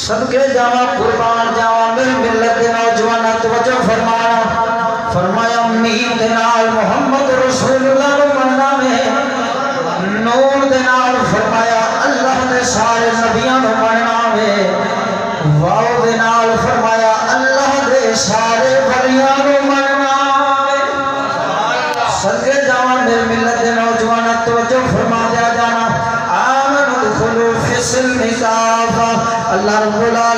صدقے جاواں قربان جاواں میری ملت دے نوجواناں توجہ فرمایا فرمایا امید دے نال محمد رسول اللہ نو مننا وے نور دے نال فرمایا اللہ دے سارے نبیاں نو مننا وے واو دے نال فرمایا اللہ دے سارے ولیاں نو مننا وے صدقے جاواں میری ملت دے نوجواناں توجہ فرما دیا جانا آمنوا ادخلوا فی السلم کافہ اللہ رب العالمین